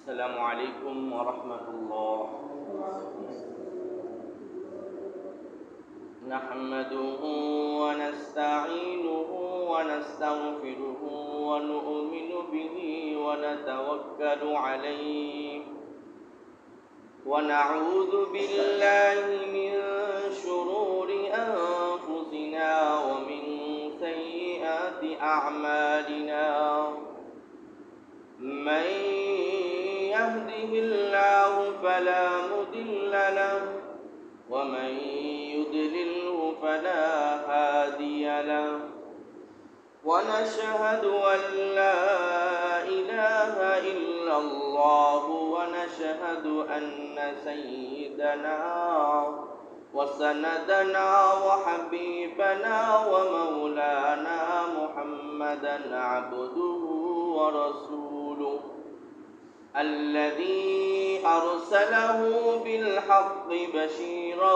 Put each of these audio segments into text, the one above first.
السلام عليكم ورحمة الله. نحمده ونستعينه ونستغفره ونؤمن به ونتوكل عليه ونعوذ بالله من شرور أنفسنا ومن سيئات أعمالنا. من يهده الله فلا مضل له ومن يضلله فلا هادي له. ونشهد أن لا إله إلا الله ونشهد أن سيدنا وسندنا وحبيبنا ومولانا محمدا عبده ورسوله الذي أرسله بالحق بشيرا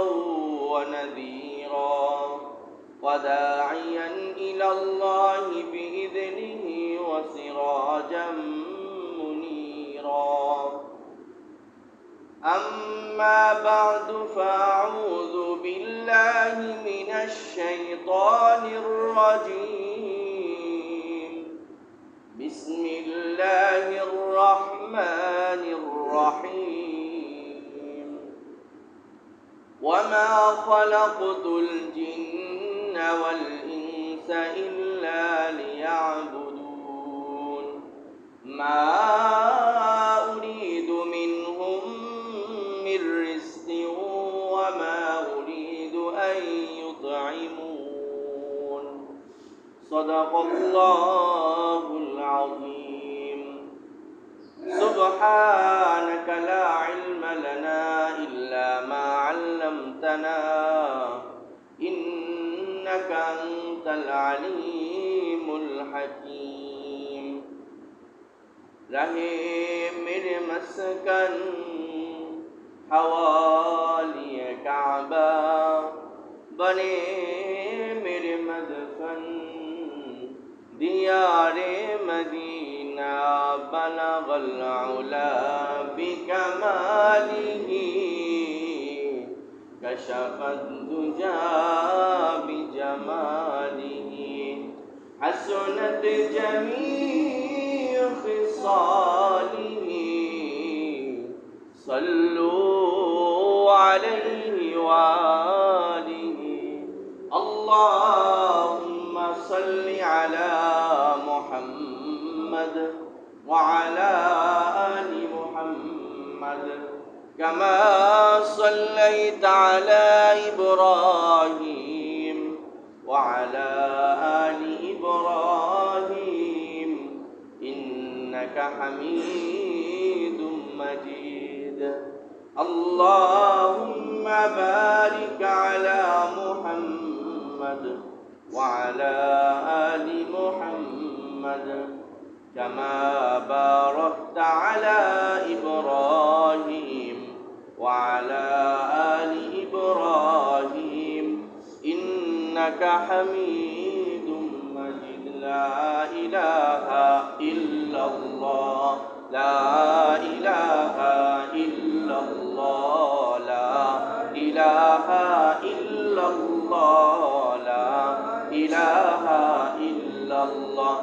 ونذيرا وداعيا إلى الله بإذنه وسراجا منيرا. أما بعد فأعوذ بالله من الشيطان الرجيم. بسم الله الرحمن الرحيم. وما خلقت الجن والإنس إلا ليعبدون ما أريد منهم من رزق وما أريد أن يطعمون. صدق الله العظيم. سبحانك لا علم لنا إلا ما علمتنا إنك أنت العليم الحكيم. رہے میرے مسکن حوالی کعبہ بنے میرے مدفن دیار مدینہ بلغ العلا بکمالہ كشف الدجى بجماله حسنت جميع خصاله صلوا عليه وآله. اللهم صل على محمد وعلى آل محمد كما صليت على إبراهيم وعلى آل إبراهيم إنك حميد مجيد. اللهم بارك على محمد وعلى آل محمد كما باركت على إبراهيم وعلى آل إبراهيم إنك حميد مجيد. لا إله إلا الله لا إله إلا الله لا إله إلا الله لا إله إلا الله.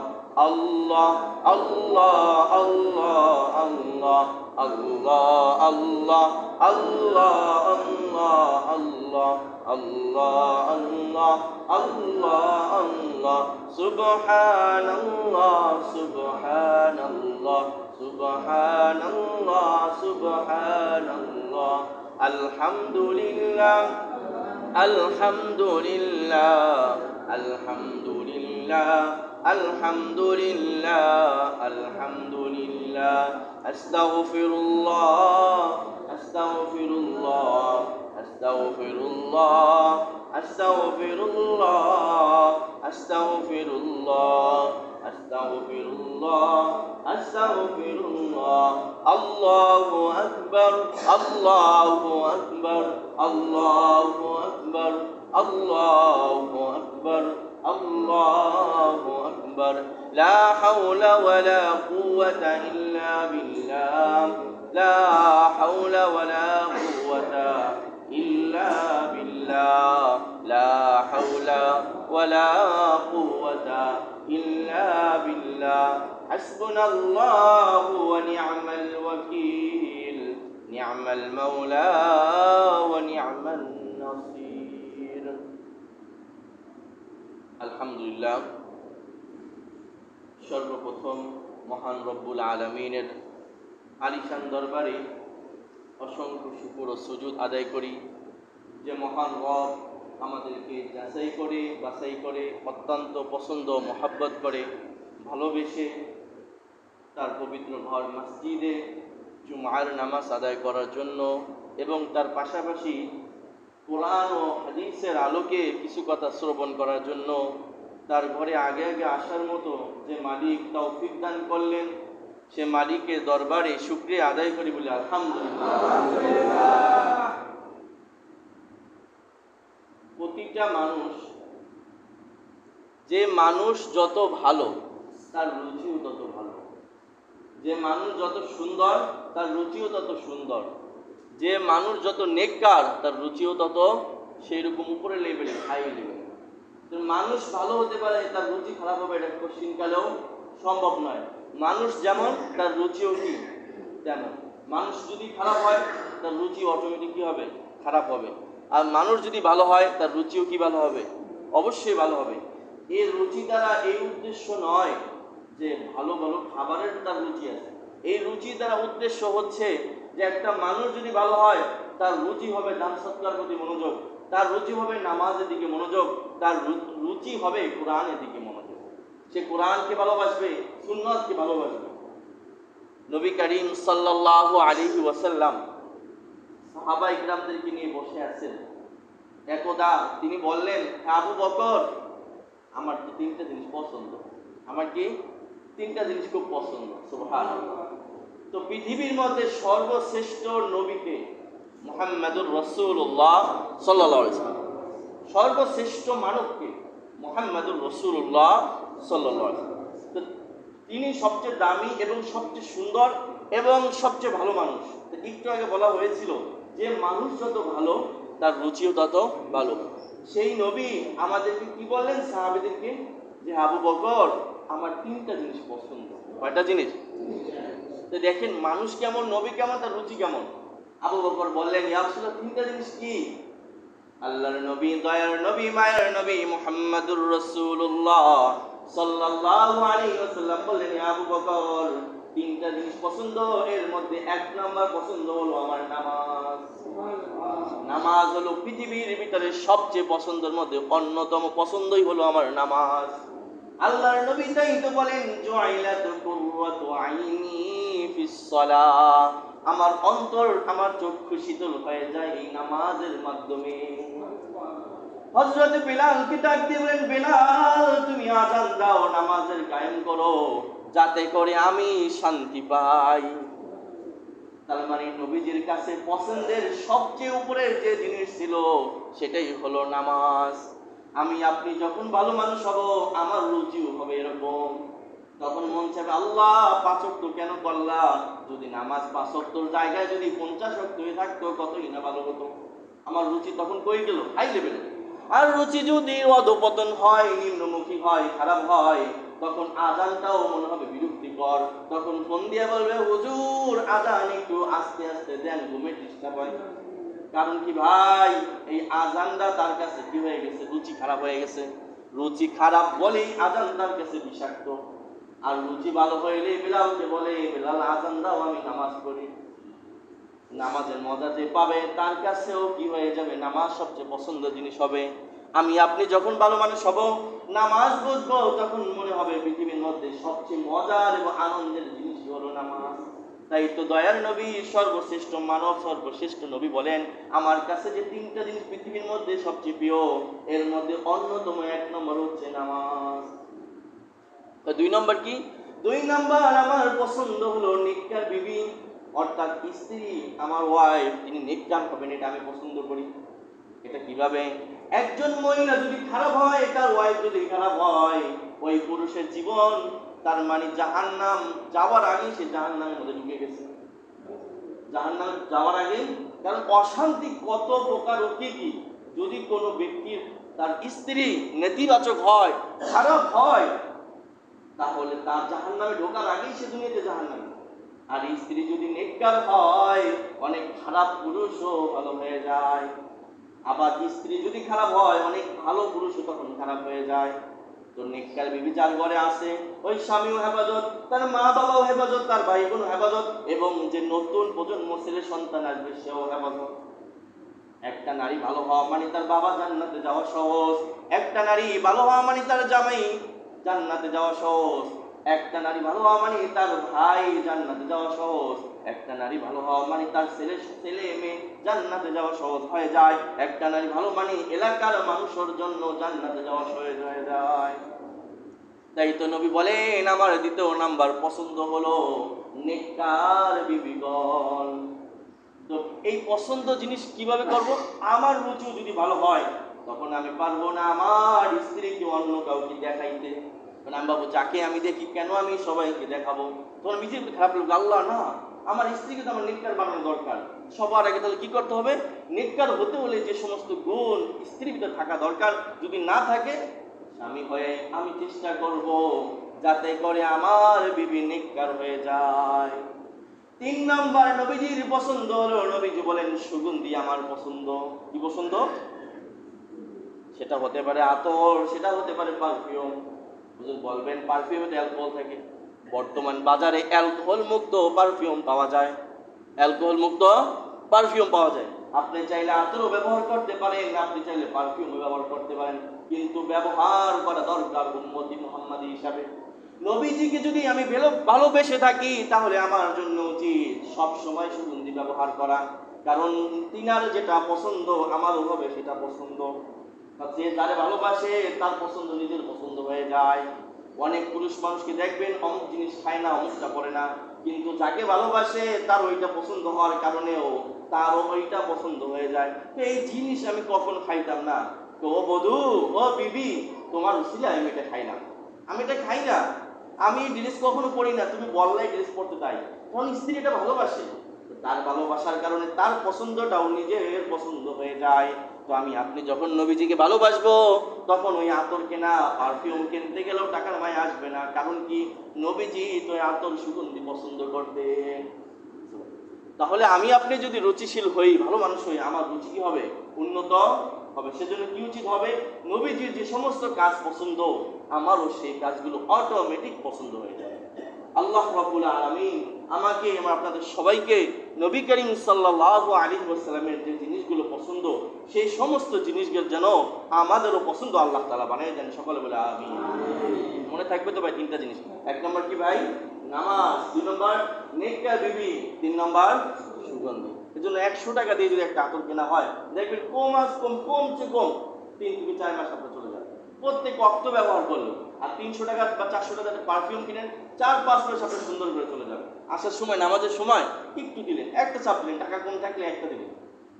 الله الله الله الله الله الله الله الله الله الله الله الله. سبحان الله سبحان الله سبحان الله سبحان الله. الحمد لله الحمد لله الحمد لله الحمد لله الحمد لله. أستغفر الله أستغفر الله أستغفر الله أستغفر الله أستغفر الله أستغفر الله أستغفر الله. الله أكبر الله أكبر الله أكبر الله أكبر আল্লাহু আকবার। লা হাওলা ওয়ালা কুওয়াতা ইল্লা বিল্লাহ, লা হাওলা ওয়ালা কুওয়াতা ইল্লা বিল্লাহ, লা হাওলা ওয়ালা কুওয়াতা ইল্লা বিল্লাহ, হাসবুনাল্লাহু ওয়া নি'মাল ওয়াকিল, নি'মাল মাওলা ওয়া নি'মান নাসির। আলহামদুলিল্লাহ, সর্বপ্রথম মহান রব্বুল আলামিনের আলিশান দরবারে অসংখ্য শুকর ও সুজুদ আদায় করি যে মহান রব আমাদেরকে যাচাই করে বাছাই করে অত্যন্ত পছন্দ মহাব্বত করে ভালোবেসে তার পবিত্র ঘর মসজিদে জুমার নামাজ আদায় করার জন্য এবং তার পাশাপাশি কোরআন ও হাদিসের আলোকে কিছু কথা শ্রবণ করার জন্য তার ঘরে আগে আগে আসার মতো যে মালিক তৌফিক দান করলেন, সে মালিকের দরবারে শুকরিয়া আদায় করি বলে আলহামদুলিল্লাহ। প্রতিটা মানুষ, যে মানুষ যত ভালো তার রুচিও তত ভালো, যে মানুষ যত সুন্দর তার রুচিও তত সুন্দর, যে মানুষ যত নেককার তার রুচিও তত সেই রকম উপরে লেভেলে, হাই লেভেলে। মানুষ ভালো হতে পারে, তার রুচি খারাপ হবে এটা কোশ্চিনকালেও সম্ভব নয়। মানুষ যেমন তার রুচিও কি তেমন। মানুষ যদি খারাপ হয় তার রুচি অটোমেটিক কি হবে, খারাপ হবে। আর মানুষ যদি ভালো হয় তার রুচিও কি ভালো হবে, অবশ্যই ভালো হবে। এর রুচি দ্বারা এই উদ্দেশ্য নয় যে ভালো ভালো খাবারের তার রুচি আছে। এই রুচি দ্বারা উদ্দেশ্য হচ্ছে যে একটা মানুষ যদি ভালো হয় তার রুচি হবে দান সৎকার প্রতি মনোযোগ, তার রুচি হবে নামাজের দিকে মনোযোগ, তার রুচি হবে কোরআনের দিকে মনোযোগ। সে কোরআনকে ভালোবাসবে, সুন্নাতকে ভালোবাসবে। নবী করিম সাল্লাল্লাহু আলাইহি ওয়াসাল্লাম সাহাবা ইকরামদেরকে নিয়ে বসে আছেন। একদা তিনি বললেন, আবু বকর, আমার তো তিনটা জিনিস পছন্দ। আমার কি? তিনটা জিনিস খুব পছন্দ। সুবহানাল্লাহ। তো পৃথিবীর মধ্যে সর্বশ্রেষ্ঠ নবীকে মুহাম্মাদুর রাসূলুল্লাহ সাল্লাল্লাহু আলাইহি ওয়াসাল্লাম, সর্বশ্রেষ্ঠ মানবকে মুহাম্মাদুর রাসূলুল্লাহ সাল্লাল্লাহু আলাইহি ওয়াসাল্লাম। তো তিনি সবচেয়ে দামি এবং সবচেয়ে সুন্দর এবং সবচেয়ে ভালো মানুষ। তো একটু আগে বলা হয়েছিল যে মানুষ যত ভালো তার রুচিও তত ভালো। সেই নবী আমাদেরকে কি বললেন সাহাবীদেরকে, যে আবু বকর, আমার তিনটা জিনিস পছন্দ। কয়টা জিনিস? তো দেখেন মানুষ কেমন, নবী কেমন, তার রুচি কেমন। আবু বকর বললেন, ইয়া রাসূলুল্লাহ, তিনটা জিনিস কি? আল্লাহর নবী, দয়ার নবী, মায়ের নবী মুহাম্মাদুর রাসূলুল্লাহ সাল্লাল্লাহু আলাইহি ওয়াসাল্লাম বললেন, ইয়া আবু বকর, তিনটা জিনিস পছন্দ, এর মধ্যে এক নাম্বার পছন্দ হলো আমার নামাজ। নামাজ হলো পৃথিবীর ভিতরে সবচেয়ে পছন্দের মধ্যে অন্যতম পছন্দই হলো আমার নামাজ। আল্লাহর নবী তাই তো বলেন, জুআইলাত কুররাতু আইনি ফিস সালাহ, আমার অন্তর, আমার চক্ষু শীতল হয়ে যায় এই নামাজের মাধ্যমে। হযরত বিলালকে ডাক দিয়ে বলেন, বিলাল, তুমি আযান দাও, নামাজের কায়েম করো, যাতে করে আমি শান্তি পাই। তার মানে নবীজির কাছে পছন্দের সবচেয়ে উপরের যে জিনিস ছিল সেটাই হলো নামাজ। আমি আপনি যখন ভালো মানুষ হব, আমার রুচিও হবে এরকম। তখন মন চাইবে, আল্লাহ 5 ওয়াক্ত কেন করলা? যদি নামাজ 5 ওয়াক্তর জায়গায় যদি 50 ওয়াক্ত হয়ে থাকতো কতই না ভালো হতো। আমার রুচি তখন কই গেল? হাই লেভেলে। আর রুচি যদি অধঃপতন হয়, নিম্নমুখী হয়, খারাপ হয়, তখন আজানটাও মনে হবে বিরক্তিকর। তখন ফোন দিয়ে বলবে, হুজুর আজান একটু আস্তে আস্তে দেন, ঘুমে ডিস্টার্ব হয়। কারণ কি ভাই, এই আজানটা তার কাছে কি হয়ে গেছে, রুচি খারাপ হয়ে গেছে। রুচি খারাপ বলেই আজান তার কাছে বিষাক্ত। আর রুচি ভালো হইলে বিলালকে বলে, বিলাল আজান দাও, আমি নামাজ পড়ি। নামাজের মজা যে পাবে তার কাছেও কি হয়ে যাবে, নামাজ সবচেয়ে পছন্দের জিনিস হবে। আমি আপনি যখন ভালো মানুষ হব, নামাজ বুঝবো, তখন মনে হবে পৃথিবীর মধ্যে সবচেয়ে মজার এবং আনন্দের জিনিস হলো নামাজ। তাই তো দয়ার নবী, সর্বশ্রেষ্ঠ মানব, সর্বশ্রেষ্ঠ নবী বলেন, আমার কাছে যে তিনটা জিনিস পৃথিবীর মধ্যে সবচেয়ে প্রিয়, এর মধ্যে অন্যতম 1 নম্বর হচ্ছে নামাজ। তো 2 নম্বর কি? 2 নম্বর আমার পছন্দ হলো নেককার বিবি, অর্থাৎ স্ত্রী, আমার ওয়াইফ, তিনি নেককার হবেন, এটা আমি পছন্দ করি। এটা কিভাবে? একজন মহিলা যদি খারাপ হয়, তার ওয়াইফ যদি খারাপ হয়, ওই পুরুষের জীবন তার মানে জাহান্নাম যাওয়ার আগে সে জাহান্নামের মধ্যে ঢুকে গেছে। জাহান্নামে যাওয়ার আগে, কারণ অশান্তি কত প্রকার ও কি কি। যদি কোনো ব্যক্তির তার স্ত্রী নেতিবাচক হয়, খারাপ হয়, তাহলে তার জাহান্নামে ঢোকার আগেই সে দুনিয়াতে জাহান্নামে। আর স্ত্রী যদি নেককার হয়, অনেক খারাপ পুরুষও ভালো হয়ে যায়। আবার স্ত্রী যদি খারাপ হয়, অনেক ভালো পুরুষও তখন খারাপ হয়ে যায়। তো নেককার বিবি যার ঘরে আসে, ওই স্বামীও হেফাজত, তার মা বাবাও হেফাজত, তার ভাই বোন হেফাজত, এবং যে নতুন প্রজন্ম ছেলে সন্তান আসবে সেও হেফাজত। একটা নারী ভালো হওয়া মানে তার বাবা জান্নাতে যাওয়া সহজ। একটা নারী ভালো হওয়া মানে তার জামাই জান্নাতে যাওয়া সহজ। একটা নারী ভালো হওয়া মানে তার ভাই জান্নাতে যাওয়া সহজ। একটা নারী ভালো হওয়া মানে তার ছেলে মেয়ে জান্নাতে যাওয়া সহজ হয়ে যায়। একটা নারী ভালো মানে এলাকার মানুষের জন্য জান্নাতে যাওয়া সহজ হয়ে যায়। তাই তো নবী বলেন, আমার দ্বিতীয় নাম্বার পছন্দ হলো নেককার বিবিগণ। তো এই পছন্দ জিনিস কিভাবে করব? আমার রুচি যদি ভালো হয়, তখন আমি পারবো না আমার স্ত্রীকে অন্য কাউকে দেখাইতে। কারণ আমি বাবু যাকে আমি দেখি, কেন আমি সবাইকে দেখাবো? তখন নিজের খারাপ লাগবে, আল্লাহ না, আমার স্ত্রীকে তো আমার নেককার বানানো দরকার। সবার আগে তাহলে কি করতে হবে? নেককার হতে হলে যে সমস্ত গুণ স্ত্রীর ভিতরে থাকা দরকার, যদি না থাকে, স্বামী হয়ে আমি চেষ্টা করব যাতে করে আমার বিবি নেককার হয়ে যায়। 3 নাম্বার নবীজির পছন্দ হলো, নবীজি বলেন সুগন্ধি আমার পছন্দ। কি পছন্দ? সেটা হতে পারে আতর, সেটা হতে পারে পারফিউম। হুজুর বলবেন পারফিউমে অ্যালকোহল থাকে। বর্তমান বাজারে অ্যালকোহল মুক্ত পারফিউম পাওয়া যায়। অ্যালকোহল মুক্ত পারফিউম পাওয়া যায়। আপনি চাইলে আতরও ব্যবহার করতে পারেন, আপনি চাইলে পারফিউমও ব্যবহার করতে পারেন, কিন্তু ব্যবহার করা দরকার উম্মতি মুহাম্মাদি হিসাবে। নবীজিকে যদি আমি ভালোবেসে থাকি, তাহলে আমার জন্য উচিত সব সময় সুগন্ধি ব্যবহার করা। কারণ তিনার যেটা পছন্দ আমারও হবে সেটা পছন্দ। যে যারে ভালোবাসে তার পছন্দ নিজের পছন্দ হয়ে যায়। অনেক পুরুষ মানুষকে দেখবেন অমুক জিনিস খায় না, অমুকটা করে না, কিন্তু যাকে ভালোবাসে তার ওইটা পছন্দ হওয়ার কারণেও তারও ওইটা পছন্দ হয়ে যায়। তো এই জিনিস আমি কখনো খাইতাম না, তো ও বধূ, ও বিবি, তোমার উসিলায় আমি এটা খাই না, আমি এটা খাই না, আমি ড্রেস কখনো পরি না, তুমি বললাই ড্রেস পরতে তাই। তখন স্ত্রী এটা ভালোবাসে, তার ভালোবাসার কারণে তার পছন্দটাও নিজের পছন্দ হয়ে যায়। তো আমি আপনি যখন নবীজিকে ভালোবাসবো, তখন ওই আতর কেনা পারফিউম কিনতে গেলেও টাকার মায় আসবে না। কারণ কি? নবীজি তো আতর সুগন্ধি পছন্দ করতেন। তাহলে আমি আপনি যদি রুচিশীল হই, ভালো মানুষ হই, আমার রুচি কি হবে? উন্নত হবে। সেজন্য কি উচিত হবে? নবীজির যে সমস্ত কাজ পছন্দ, আমারও সেই কাজগুলো অটোমেটিক পছন্দ হয়ে যাবে। আল্লাহ রাব্বুল আলামিন আমাকে এবং আপনাদের সবাইকে নবী করিম সাল্লাল্লাহু আলাইহি ওয়াসাল্লামের যে জিনিসগুলো পছন্দ, সেই সমস্ত জিনিসগুলো যেন আমাদেরও পছন্দ আল্লাহ তাআলা বানিয়ে দেন। সকলে বলে আমিন। মনে থাকবে তো ভাই 3টা জিনিস। 1 নম্বর কি ভাই? নামাজ। 2 নম্বর নেককার বিবি। 3 নম্বর সুগন্ধি। এজন্য 100 টাকা দিয়ে যদি একটা আতর কেনা হয়, দেখবেন কমছে কম 3 থেকে 4 মাস আপনার চলে যাবে প্রত্যেক অক্ত ব্যবহার করলো। আর 300 টাকা বা 400 টাকা পারফিউম কিনেন, 4-5 মাস আপনার সুন্দর করে চলে যাবে। আসার সময়, নামাজের সময় একটু দিলেন, একটা চাপ দিলেন, টাকা কম থাকলে একটা দিলেন,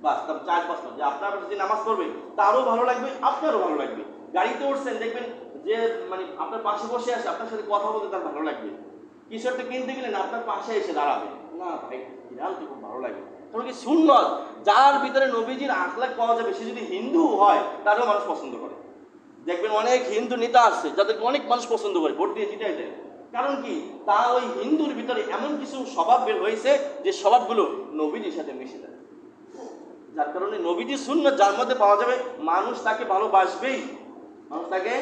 বাস। তারপর 4-5 মাস যে আপনার যে নামাজ পড়বে তারও ভালো লাগবে, আপনারও ভালো লাগবে। গাড়িতে উঠছেন, দেখবেন যে মানে আপনার পাশে বসে আসে, আপনার সাথে কথা বলতে তার ভালো লাগবে। কিছু একটা কিনতে গেলেন, আপনার পাশে এসে দাঁড়াবে, না ভাই কিনাল তো খুব ভালো লাগে। কারণ কি? সুন্নত। যার ভিতরে নবীজির আখলাক পাওয়া যাবে, সে যদি হিন্দু হয় তারও মানুষ পছন্দ করে। দেখবেন অনেক হিন্দু নেতা আছে যাদেরকে অনেক মানুষ পছন্দ করে, ভোট দিয়ে জিতাই দেয়। কারণ কি? তা ওই হিন্দুর ভিতরে এমন কিছু স্বভাব বের হয়েছে যে স্বভাবগুলো নবীজির সাথে মিশে যায়। যার কারণে নবীজির সুন্নাত যার মধ্যে পাওয়া যাবে, মানুষ তাকে ভালোবাসবেই। মানুষ তাকে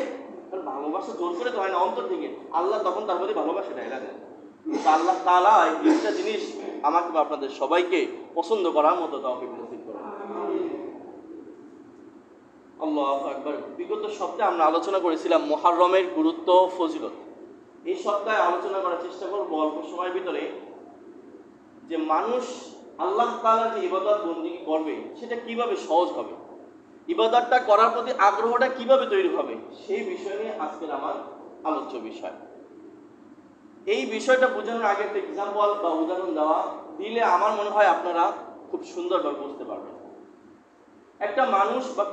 ভালোবাসা জোর করে তো হয় না, অন্তর থেকে আল্লাহ তখন তার মধ্যে ভালোবাসা ঢেলা দেয়। আল্লাহ তাআলা এই 3টা জিনিস আমাকে বা আপনাদের সবাইকে পছন্দ করার মতো তৌফিক নসিব করেন। আল্লাহু আকবার। বিগত সপ্তাহে আমরা আলোচনা করেছিলাম মুহররমের গুরুত্ব, ফজিলত। এই সপ্তাহে আলোচনা করার চেষ্টা করব অল্প সময়ের ভিতরে যে মানুষ আল্লাহ তাআলার যে ইবাদত বন্দেগী করবে সেটা কিভাবে সহজ হবে, ইবাদতটা করার প্রতি আগ্রহটা কিভাবে তৈরি হবে, সেই বিষয় নিয়ে আজকের আমার আলোচ্য বিষয়। এই বিষয়টা বোঝানোর আগে একটা এক্সাম্পল বা উদাহরণ দিলে আমার মনে হয় আপনারা খুব সুন্দরভাবে বুঝতে পারবেন। একটা মানুষ বা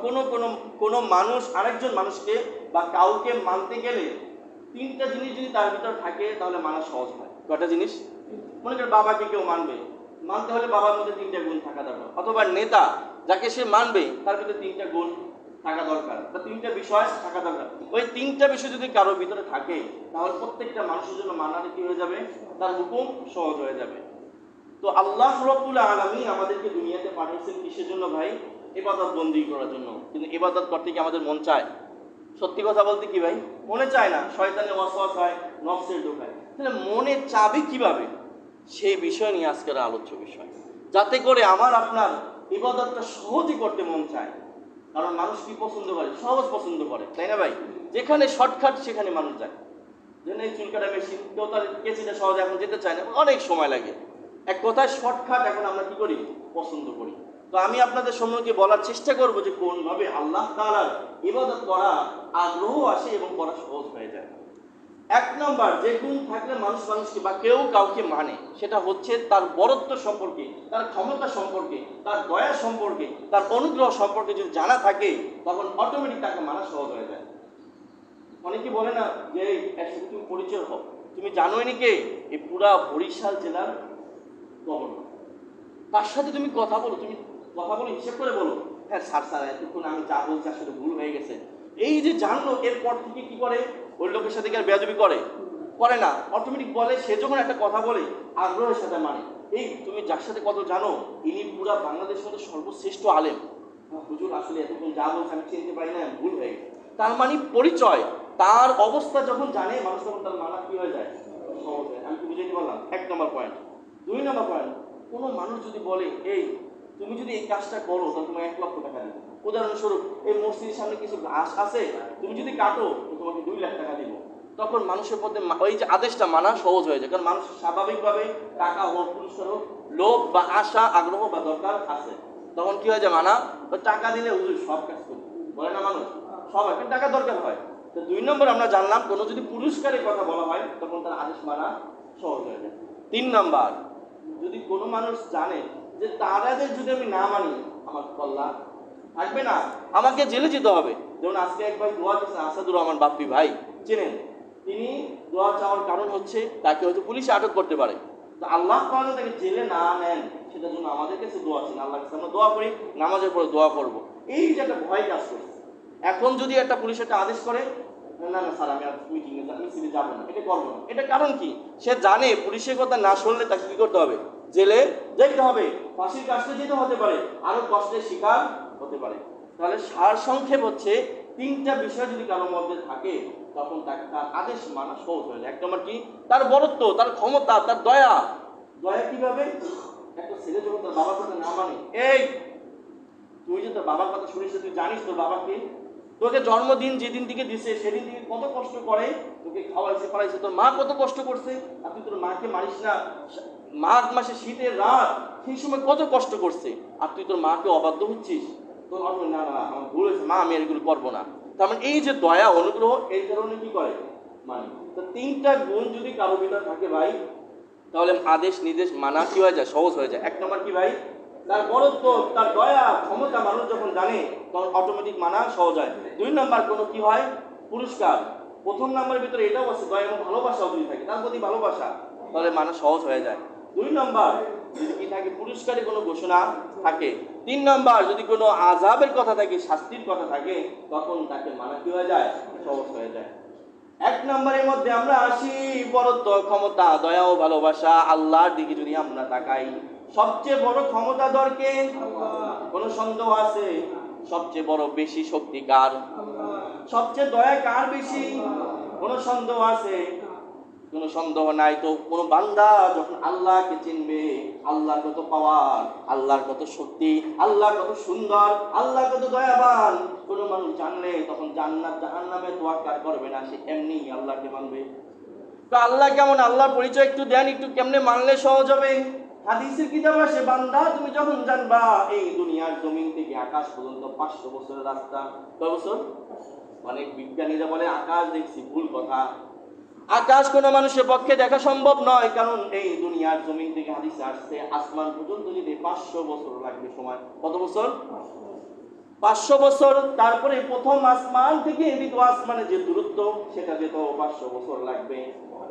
কোনো মানুষ আরেকজন মানুষকে বা কাউকে মানতে গেলে তিনটা জিনিস যদি তার ভিতর থাকে তাহলে মানা সহজ হয়। কয়টা জিনিস? মনে করেন বাবাকে কেউ মানতে হলে বাবার মধ্যে তিনটা গুণ থাকা দরকার, অথবা নেতা যাকে সে মানবে তার ভিতরে তিনটা গুণ থাকা দরকার, বা তিনটা বিষয় থাকা দরকার। ওই তিনটা বিষয় যদি কারোর ভিতরে থাকে তাহলে প্রত্যেকটা মানুষের জন্য মানাটা কি হয়ে যাবে? তার হুকুম সহজ হয়ে যাবে। তো আল্লাহ রাব্বুল আলামিন আমাদেরকে দুনিয়াতে পাঠিয়েছেন কিসের জন্য ভাই? ইবাদত বন্দি করার জন্য। কিন্তু ইবাদত করতে কি আমাদের মন চায়? সত্যি কথা বলতে কি ভাই, মনে চায় না, শয়তানের ওয়াসওয়াস হয়, নফসের ঢোকায়। তাহলে মনে চাবে কিভাবে? সেই বিষয় নিয়ে আজকের আলোচ্য বিষয়, যাতে করে আমার আপনার ইবাদতটা সহজই করতে মন চায়। কারণ মানুষ কি পছন্দ করে? সহজ পছন্দ করে, তাই না ভাই? যেখানে শর্টকাট সেখানে মানুষ যায়। যেন এই চুল কাটা মেশিন, কেউ তার কেচিটা সহজে এখন যেতে চায় না, অনেক সময় লাগে। এক কথায় শর্টকাট এখন আমরা কি করি? পছন্দ করি। তো আমি আপনাদের সম্মুখে বলার চেষ্টা করব যে কোনভাবে আল্লাহ তাআলার ইবাদত করা আগ্রহ আসে এবং করা সহজ হয়ে যায়। এক নম্বর যে গুণ থাকলে মানুষ মানুষকে বা কেউ কাউকে মানে, সেটা হচ্ছে তার বরত্ব সম্পর্কে, তার ক্ষমতা সম্পর্কে, তার দয়া সম্পর্কে, তার অনুগ্রহ সম্পর্কে যদি জানা থাকে তখন অটোমেটিক তাকে মানা সহজ হয়ে যায়। অনেকে বলে না যে এর সাথে তুমি পরিচয় হও, তুমি জানোই নি কে? এই পুরা বরিশাল জেলার গভর্নর। তার সাথে তুমি কথা বলো, তুমি কথা বলে হিসেব করে বলো, হ্যাঁ স্যার এতক্ষণ আমি যা বলছি আসলে ভুল হয়ে গেছে। এই যে জানলো, এরপর থেকে কি করে? ওই লোকের সাথে কি আর বেয়াদবি করে না, অটোমেটিক বলে। সে যখন একটা কথা বলে আগ্রহের সাথে মানে, এই তুমি যার সাথে কত জানো, ইনি পুরা বাংলাদেশের মধ্যে সর্বশ্রেষ্ঠ আলেম। হুজুর আসলে এতক্ষণ যা বলছে আমি চিনতে পারি না, ভুল হয়ে গেছে। তার মানে পরিচয়, তার অবস্থা যখন জানে মানুষ, তখন তার মানা কি হয়ে যায়? সহজ হয়। আমি কি বুঝাইতে পারলাম? এক নম্বর পয়েন্ট। দুই নম্বর পয়েন্ট, কোনো মানুষ যদি বলে এই তুমি যদি এই কাজটা করো তাহলে তোমাকে 1 লক্ষ টাকা দিব। উদাহরণস্বরূপ, এই মসজিদের সামনে কিছু ঘাস আছে, তুমি যদি কাটো তো তোমাকে 2 লাখ টাকা দিব। তখন মানুষের মধ্যে ওই যে আদেশটা মানা সহজ হয়ে যায়, কারণ মানুষ স্বাভাবিকভাবে টাকা হোক, পুরস্কার হোক, লোভ বা আশা, আগ্রহ বা দরকার আছে। তখন কি হয় যে মানা, টাকা দিলে হুজুর সব কাজ করবে, বলে না মানুষ, সবাই কিন্তু টাকা দরকার হয়। তো 2 নম্বর আমরা জানলাম, কোনো যদি পুরস্কারের কথা বলা হয় তখন তার আদেশ মানা সহজ হয়ে যায়। 3 নম্বর, যদি কোনো মানুষ জানে যে তারাদের যদি আমি না মানি আমার কল্যাণ থাকবে না, আমাকে জেলে যেতে হবে। যেমন আজকে এক ভাই দোয়া দিয়েছেন, আসাদুর রহমান বাপ্পি ভাই, চেনেন? তিনি দোয়া চাওয়ার কারণ হচ্ছে তাকে হয়তো পুলিশে আটক করতে পারে। তো আল্লাহ তাআলা তাকে জেলে না নেন, সেটার জন্য আমাদের কাছে দোয়া আছেন। আল্লাহর কাছে আমরা দোয়া করি, নামাজের পরে দোয়া করব। এই যে একটা ভয় কাজ করছে, এখন যদি একটা পুলিশ একটা আদেশ করে, না স্যার আমি আর মিটিংয়ে মিছিলে যাবো না, এটা করবো না, এটা কারণ কি? সে জানে পুলিশের কথা না শুনলে তাকে কি করতে হবে? জেলে যেতে হবে, ফাঁসির কাছে যেতে হতে পারে, আরো কষ্টের শিকার হতে পারে। তাহলে সার সংক্ষেপ হচ্ছে, 3টা বিষয় যদি কারোর মধ্যে থাকে তখন তার আদেশ মানা সহজ হয়ে যায়। এক নম্বর কি? তার বরত্ব, তার ক্ষমতা, তার দয়া। দয়া কিভাবে? একটা ছেলে যখন তার বাবার কথা না মানে, এই তুই যে তোর বাবার কথা শুনিস, তুই জানিস তোর বাবাকে, তোকে জন্মদিন যেদিন থেকে দিছে সেদিন থেকে কত কষ্ট করে, তোকে খাওয়াইছে পড়াইছে, তোর মা কত কষ্ট করছে, আর তুই তোর মাকে মারিস না। মাঘ মাসে শীতের রাত, সেই সময় কত কষ্ট করছে, আর তুই তোর মাকে অবাধ্য হচ্ছিস। তোর না আমার ভুল হয়েছে মা, আমি এগুলো করবো না। তার মানে এই যে দয়া, অনুগ্রহ, এই কারণে কি করে মানে। তো 3টা গুণ যদি কারো ভিতরে থাকে ভাই, তাহলে আদেশ নির্দেশ মানা কি হয়ে যায়? সহজ হয়ে যায়। এক নম্বর কি ভাই? তার বরত্ব, তার দয়া, ক্ষমতা মানুষ যখন জানে তখন অটোমেটিক মানা সহজ হয়। 2 নম্বর কোনো কি হয়? পুরস্কার। প্রথম নম্বরের ভিতরে এটাও আছে, দয়া এবং ভালোবাসাও যদি থাকে, তার প্রতি ভালোবাসা, তাহলে মানা সহজ হয়ে যায়। 2 নম্বর যদি কি থাকে? পুরস্কারে কোনো ঘোষণা থাকে। 3 নম্বর যদি কোনো আযাবের কথা থাকে, শাস্তির কথা থাকে, তখন তাকে মানা কি হয়ে যায়? সহজ হয়ে যায়। 1 নম্বরের মধ্যে আমরা আসি, বরত্ব, ক্ষমতা, দয়া ও ভালোবাসা। আল্লাহর দিকে যদি আমরা তাকাই, সবচেয়ে বড় ক্ষমতা দরকে? কোনো সন্দেহ আছে? সবচেয়ে বড় বেশি শক্তিকার? সবচেয়ে দয়া কার বেশি? কোনো সন্দেহ আছে? কোনো সন্দেহ নাই। তো কোনো বান্দা যখন আল্লাহকে চিনবে, আল্লাহর কত পাওয়ার, আল্লাহর কত শক্তি, আল্লাহ কত সুন্দর, আল্লাহ কত দয়াবান, কোনো মানুষ জানলে তখন জান্নাত জাহান্নামে তোয়াক্কা করবে না, সে এমনি আল্লাহকে মানবে। তো আল্লাহ কেমন, আল্লাহর পরিচয় একটু দেন, একটু কেমনে মানলে সহজ হবে। হাদিসের কিতাব আছে, বান্দা তুমি যখন জানবা এই দুনিয়ার জমিন থেকে আকাশ পর্যন্ত 500 বছরের রাস্তা। কয় বছর? অনেক বিজ্ঞানীরা বলে আকাশ দেখছি, ভুল কথা। আকাশ কোনো মানুষের পক্ষে দেখা সম্ভব নয়, কারণ এই দুনিয়ার জমিন থেকে হাদিসে আসছে আসমান পর্যন্ত যদি 500 বছর লাগবে সময়। কত বছর? 500 বছর। তারপরে প্রথম আসমান থেকে দ্বিতীয় আসমানে যে দূরত্ব সেটা যেত 500 বছর লাগবে।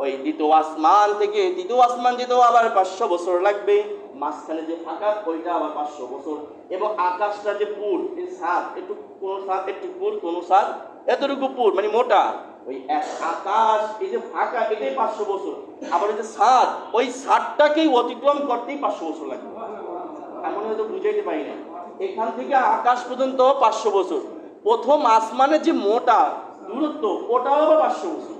ওই দ্বিতীয় আসমান থেকে তৃতীয় আসমান যেত আবার 500 বছর লাগবে। মাঝখানে যে ফাঁকা ওইটা আবার 500 বছর। এবং আকাশটা যে পুর, এই ছাদ একটু কোন ছাদ একটু পুর, কোন ছাদ এতটুকু পুর, মানে মোটা। ওই এক আকাশ এই যে ফাঁকা এটাই 500 বছর। আবার এই যে ছাদ, ওই ছাদটাকেই অতিক্রম করতেই 500 বছর লাগবে। এমন হয়তো বুঝাইতে পারি না। এখান থেকে আকাশ পর্যন্ত 500 বছর। প্রথম আসমানের যে মোটা দূরত্ব ওটাও আবার 500 বছর।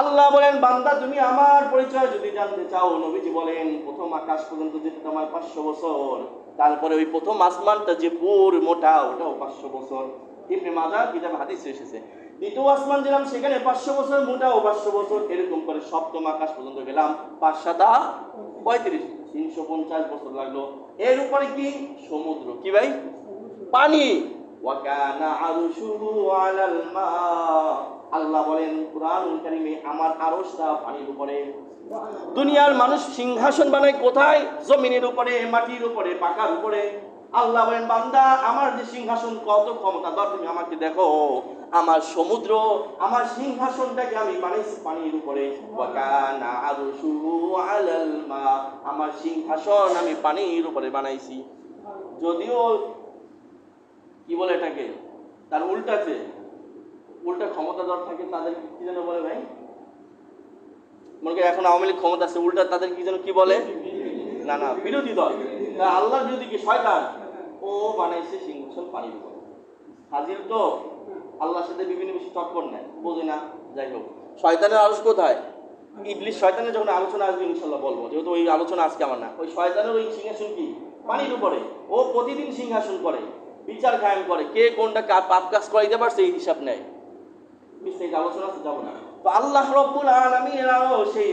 আল্লাহ বলেন, বান্দা তুমি আমার পরিচয় যদি জানতে চাও, নবীজি বলেন প্রথম আকাশ পর্যন্ত যেতে তোমার 500 বছর। তারপরে ওই প্রথম আসমানটা যে পুর মোটা ওটাও 500 বছর। ইবনে মাজাহ কিতাবে হাদিস এসেছে। দ্বিতীয় আসমান গেলাম সেখানে 500 বছর, মোটাও 500 বছর। এরকম করে সপ্তম আকাশ পর্যন্ত গেলাম 5 7 35, 350 বছর লাগলো। এর উপরে কি সমুদ্র, কি ভাই? পানি। ওয়াকানা আরশুহু আলাল মা। আল্লাহ বলেন কুরআনুল কারীমে, আমার আরশটা পানির উপরে। দুনিয়ার মানুষ সিংহাসন বানায় কোথায়? জমিনের উপরে, মাটির উপরে, পাকার উপরে। আল্লাহ বলেন, বান্দা আমার যে সিংহাসন কত ক্ষমতাধর তুমি আমাকে দেখো। আমার সমুদ্র, আমার সিংহাসনটাকে আমি বানাইছি পানির উপরে। ওয়াকানা আরশুহু আলাল মা। আমার সিংহাসন আমি পানির উপরে বানাইছি। যদিও কি বলে এটাকে, তার উল্টাতে, উল্টা ক্ষমতাধর থাকে তাদের কি যেন বলে ভাই? মনে করি এখন আওয়ামী লীগ ক্ষমতা আছে, উল্টা তাদের কি যেন কি বলে? না না, বিরোধী দল। আল্লাহর বিরোধী কি? শয়তান। ও বানাইছে সিংহাসন পানির উপরে। হাজির তো আল্লাহর সাথে বিভিন্ন বিষয় চক্কর নেয়, বোঝে না। যাই হোক, শয়তানের আরশ কোথায়? ইবলিস শয়তানের যখন আলোচনা আসবে ইনশাল্লাহ বলবো, যেহেতু ওই আলোচনা আজকে আমার না। ওই শয়তানের ওই সিংহাসন কি? পানির উপরে। ও প্রতিদিন সিংহাসন করে, বিচার কায়েম করে, কে কোনটা পাপ কাজ করাইতে পারছে এই হিসাব নেয়। বিস্তারিত আলোচনা আছে, যাবো না। তো আল্লাহ রাব্বুল আলামিনেরও সেই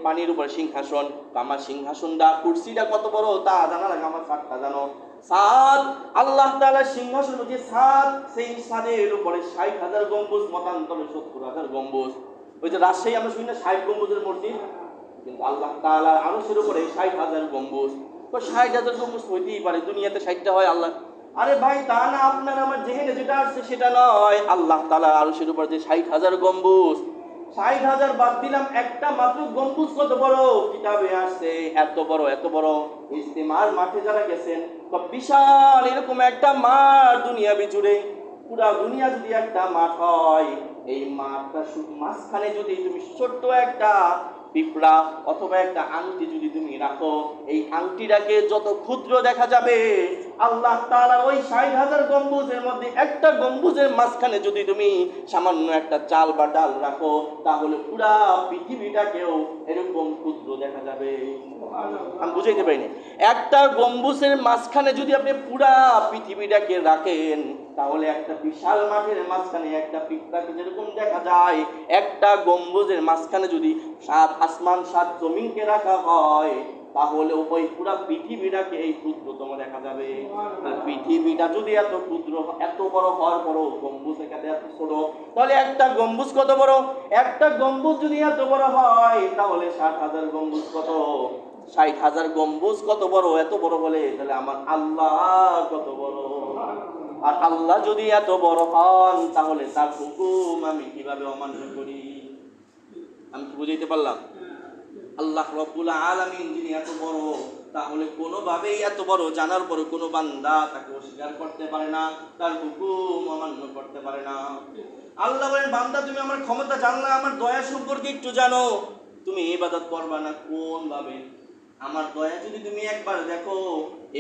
পানির উপরে সিংহাসন। আমার সিংহাসনটা, কুরসিটা কত বড় তা জানা লাগে আমার ছাদটা জানো? ছাদ, আল্লাহ তাআলার সিংহাসন যে ছাদ, সেই ছাদের উপরে 60,000 গম্বুজ, মতান্তরে 70,000 গম্বুজ। ওই যে রাজশাহী আমরা শুনি না 60 গম্বুজের মসজিদ, কিন্তু আল্লাহ তাআলার আরশের উপরে 60,000 গম্বুজ। তো 60,000 গম্বুজ হইতেই পারে, দুনিয়াতে 60টা হয় আল্লাহ। আরে ভাই তা না, আপনার আমার যেখানে যেটা আসছে সেটা নয়। আল্লাহ তাআলা আরশের উপর যে 60,000 গম্বুজ, 60,000 বাদ দিলাম, একটা মাত্র গম্বুজ কত বড়? কিতাবে আসছে এত বড়, এত বড়। ইজতেমার মাঠে যারা গেছেন, বিশাল এরকম একটা মাঠ দুনিয়া জুড়ে। পুরা দুনিয়া যদি একটা মাঠ হয়, এই মাঠটা মাঝখানে যদি তুমি ছোট্ট একটা পিঁপড়া অথবা একটা আংটি যদি তুমি রাখো, এই আংটিটাকে যত ক্ষুদ্র দেখা যাবে, আল্লাহ তাআলার ওই 60,000 গম্বুজের মধ্যে একটা গম্বুজের মাঝখানে যদি তুমি সামান্য একটা চাল বা ডাল রাখো, তাহলে পুরা পৃথিবীটাকেও এরকম ক্ষুদ্র দেখা যাবে। আমি বুঝাইতে পারিনি। একটা গম্বুজের মাঝখানে যদি আপনি পুরা পৃথিবীটাকে রাখেন, তাহলে একটা বিশাল মাঠের মাঝখানে একটা পিঁপড়াকে যেরকম দেখা যায়, একটা গম্বুজের মাঝখানে যদি 7 আসমান 7 জমিনকে রাখা হয়, তাহলে ওই পুরা পৃথিবীটাকে এই ক্ষুদ্রতম দেখা যাবে। পৃথিবীটা যদি এত ক্ষুদ্র, এত বড় হওয়ার পরও গম্বুজ এখানে এত ছোট, তাহলে একটা গম্বুজ কত বড়? একটা গম্বুজ যদি এত বড় হয়, তাহলে 60,000 গম্বুজ কত? 60,000 গম্বুজ কত বড়? এত বড় হলে তাহলে আমার আল্লাহ কত বড়? আর আল্লাহ যদি এত বড় হন, তাহলে তার হুকুম আমি কিভাবে অমান্য করি? আমি কি বুঝাইতে পারলাম? আল্লাহ রাব্বুল আলামিন যিনি এত বড়, তাহলে কোনোভাবেই এত বড় জানার পরে কোনো বান্দা তাকে অস্বীকার করতে পারে না, তার হুকুম অমান্য করতে পারে না। আল্লাহ বলেন, বান্দা তুমি আমার ক্ষমতা জানলা, আমার দয়া সম্পর্কে একটু জানো, তুমি ইবাদত করবা না কোন ভাবে? আমার দয়া যদি তুমি একবার দেখো,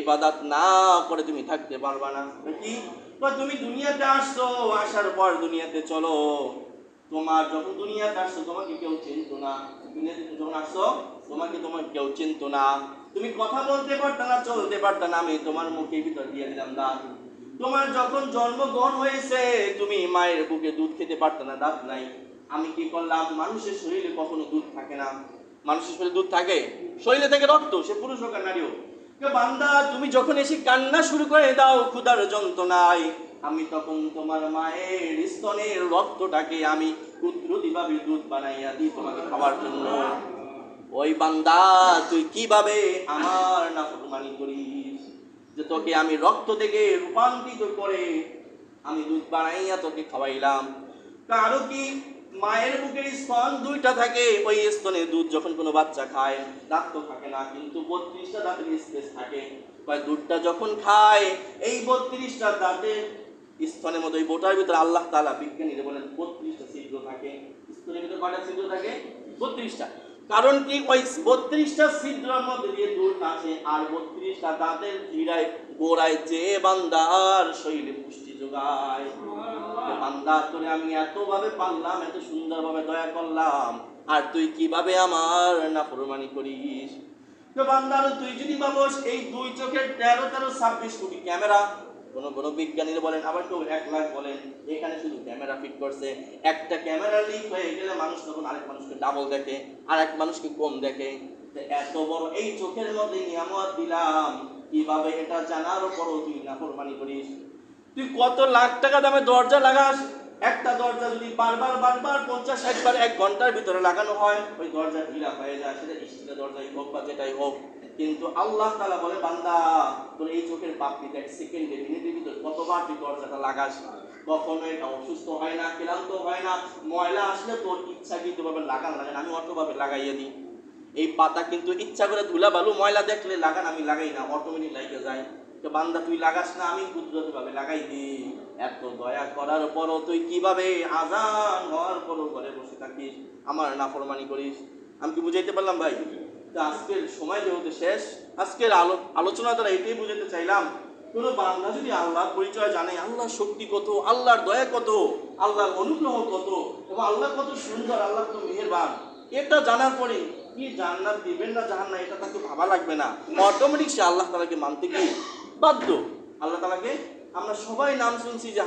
ইবাদত না করে তুমি থাকতে পারবা না। কি তুমি দুনিয়াতে আসছো, আসার পর দুনিয়াতে চলো, তোমার যখন দুনিয়াতে আসছো তোমাকে কেউ চিনতো না। দুনিয়াতে যখন আসছো তোমাকে কেউ চিনতো না, তুমি কথা বলতে পারতো না, চলতে পারতো না, আমি তোমার মুখের ভিতর দিয়ে দিলাম দাঁত। তোমার যখন জন্মগ্রহণ হয়েছে, তুমি মায়ের বুকে দুধ খেতে পারতো না, দাঁত নাই। আমি কি করলাম? মানুষের শরীরে কখনো দুধ থাকে না। মানুষের শরীরে দুধ থাকে, শরীরে থেকে রক্ত, সে পুরুষ হোক আর নারী হোক। বান্দা তুমি যখন এসে কান্না শুরু করে দাও ক্ষুধার যন্ত্রণায়, আমি তখন তোমার মায়ের স্তনের রক্তটাকে আমি কুদরতিভাবে দুধ বানাইয়া দিই তোমাকে খাওয়ার জন্য। ওই বান্দা তুই কিভাবে আমার নাফরমানি করিস? যে তোকে আমি রক্ত থেকে রূপান্তরিত করে আমি দুধ বানাইয়া তোকে খাওয়াইলাম। কারো কি মায়ের বুকের স্তন দুইটা থাকে, ওই স্তনের দুধ যখন কোনো বাচ্চা খায় দাঁত তো থাকে না, কিন্তু 32টা দাঁতের স্পেস থাকে। দুধটা যখন খায় এই 32টা দাঁতের স্তনের মধ্যে ওই বোটার ভিতরে আল্লাহ তাআলা বিজ্ঞানীরা বলেন 32টা ছিদ্র থাকে। স্তনের ভিতরে কয়টা ছিদ্র থাকে? 32টা। কারণ কি ওই 32টা ছিদ্রের মধ্যে দিয়ে দুধ আসে, আর 32টা দাঁতের হীরায় গোড়ায় যে বান্দার শরীরে পুষ্টি যোগায়। বান্দা তোরে আমি এতভাবে পাললাম, এত সুন্দরভাবে দয়া করলাম, আর তুই কিভাবে আমার নাফরমানি করিস? তো বান্দার তুই যদি ভাবস এই দুই চোখের 13-26 কোটি ক্যামেরা, কোন বিজ্ঞানীরা বলেন, আবার কেউ 1 লাখ বলেন, এখানে শুধু ক্যামেরা ফিট করছে। একটা ক্যামেরা লিক হয়ে গেলে মানুষ তখন আরেক মানুষকে ডাবল দেখে, আর এক মানুষকে কম দেখে। এত বড় এই চোখের মধ্যে নিয়ামত দিলাম, কিভাবে এটা জানার পরও তুই নাফরমানি করিস? তুই কত লাখ টাকা দামে দরজা লাগাস, একটা দরজা যদি বারবার 50-60 বার 1 ঘন্টার ভিতরে লাগানো হয়, ওই দরজা ঢিলা হয়ে যায়, সেটা স্টিলের দরজাই হোক বা যেটাই হোক। কিন্তু আল্লাহ তাআলা বলে, বান্দা তোর এই চোখের পাপড়িতে 1 সেকেন্ডে মিনিটের ভিতরে কতবার তুই দরজাটা লাগাস, কখনো এটা অসুস্থ হয় না, ক্লান্ত হয় না। ময়লা আসলে তোর ইচ্ছাকৃতভাবে লাগান আমি অটোভাবে লাগাইয়ে দিই। এই পাতা কিন্তু ইচ্ছা করে ধুলা বালু ময়লা দেখলে লাগান আমি লাগাই না, অটোমেটিক লাইকে যায়। তো বান্দা তুই লাগাস না, আমি কুদরতভাবে লাগাই দিই। এত দয়া করার পরও তুই কিভাবে আযান হওয়ার পরও ঘরে বসে থাকিস, আমার নাফরমানি করিস? আমি কি বুঝাইতে পারলাম ভাই? তো আজকের সময় যেহেতু শেষ, আজকের আলোচনা দ্বারা এটাই বুঝাতে চাইলাম, কোনো বান্দা যদি আল্লাহর পরিচয় জানে, আল্লাহর শক্তি কত, আল্লাহর দয়া কত, আল্লাহর অনুগ্রহ কত, এবং আল্লাহ কত সুন্দর, আল্লাহ কত মেহেরবান, এটা জানার পরে কি জান্নাত দিবেন না জাহান্নাম এটা তাকে ভাবা লাগবে না, অটোমেটিক সে আল্লাহ তাআলাকে মানতে কি বাধ্য। আল্লাহ তাআলাকে আমরা সবাই নাম শুনছি যে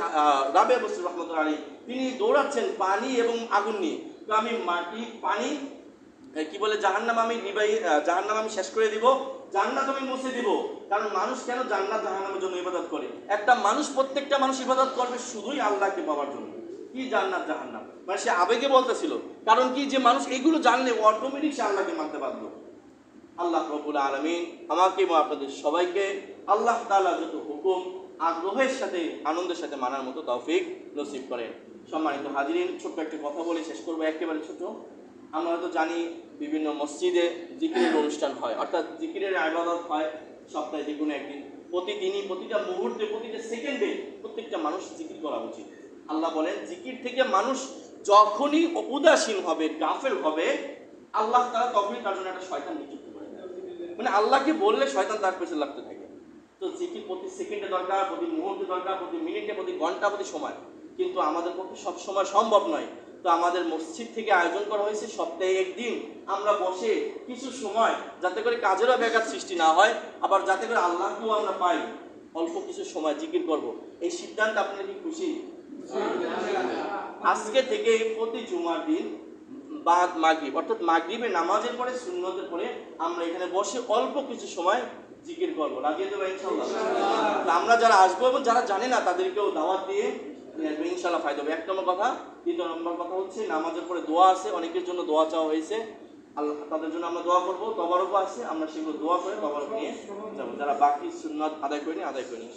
রাবিয়া বসরি রাহমাতুল্লাহ আলাইহি, তিনি দৌড়াচ্ছেন পানি এবং আগুন নিয়ে। তো আমি মাটি পানি কি বলে জাহান্নাম আমি নিবাই, জাহান্নাম আমি শেষ করে দিব, জান্নাত আমি মুছে দিব। কারণ মানুষ কেন জান্নাত জাহান্নামের জন্য ইবাদত করে? একটা মানুষ, প্রত্যেকটা মানুষ ইবাদত করবে শুধুই আল্লাহকে পাওয়ার জন্য। কি জান্নাত জাহান্নাম মানে সে আবেগে বলতেছিল, কারণ কি যে মানুষ এইগুলো জানলে অটোমেটিক সে আল্লাহকে মানতে বাধ্য। আল্লাহ রাব্বুল আলামিন আমাকে এবং আপনাদের সবাইকে আল্লাহ তাআলা যত হুকুম আগ্রহের সাথে আনন্দের সাথে মানার মতো তৌফিক নসিব করেন। সম্মানিত হাজিরিন, ছোট্ট একটা কথা বলে শেষ করবো, একেবারে ছোট। আমরা তো জানি বিভিন্ন মসজিদে জিকিরের অনুষ্ঠান হয়, অর্থাৎ জিকিরের ইবাদত হয় সপ্তাহে যে কোনো একদিন। প্রতিদিনই, প্রতিটা মুহূর্তে, প্রতিটা সেকেন্ডে প্রত্যেকটা মানুষ জিকির করা উচিত। আল্লাহ বলেন, জিকির থেকে মানুষ যখনই উদাসীন হবে, গাফেল হবে, আল্লাহ তাআলা তখনই তার জন্য একটা শয়তান নিযুক্ত করে দেয়। মানে আল্লাহকে বললে শয়তান তার পেছনে লাগতে থাকে। তো জিকির প্রতি সেকেন্ডে দরকার, প্রতি মুহূর্তে দরকার, প্রতি মিনিটে, প্রতি ঘন্টা, প্রতি সময়। কিন্তু আমাদের পক্ষে সব সময় সম্ভব নয়। তো আমাদের মসজিদ থেকে আয়োজন করা হয়েছে সপ্তাহে একদিন আমরা বসে কিছু সময়, যাতে করে কাজেরও ব্যাঘাত সৃষ্টি না হয়, আবার যাতে করে আল্লাহকেও আমরা পাই, অল্প কিছু সময় জিকির করব। এই সিদ্ধান্ত আপনারা কি খুশি? আজকে থেকে প্রতি জুমার দিন বাদ মাগরিব, অর্থাৎ মাগরিবের নামাজের পরে, সুন্নতের পরে আমরা এখানে বসে অল্প কিছু সময় জিকির করবো। লাগিয়ে দেবো ইনশাআল্লাহ। আমরা যারা আসবো এবং যারা জানে না তাদেরকেও দাওয়াত দিয়ে ইনশাআল্লাহ ফায়দা হবে। 1 নম্বর কথা। 2 নম্বর কথা হচ্ছে নামাজের পরে দোয়া আছে, অনেকের জন্য দোয়া চাওয়া হয়েছে, আল্লাহ তাদের জন্য আমরা দোয়া করবো। তবারকও আছে, আমরা সেগুলো দোয়া করে তবারক নিয়ে যাবো। যারা বাকি সুন্নাত আদায় করিনি আদায় করিনি।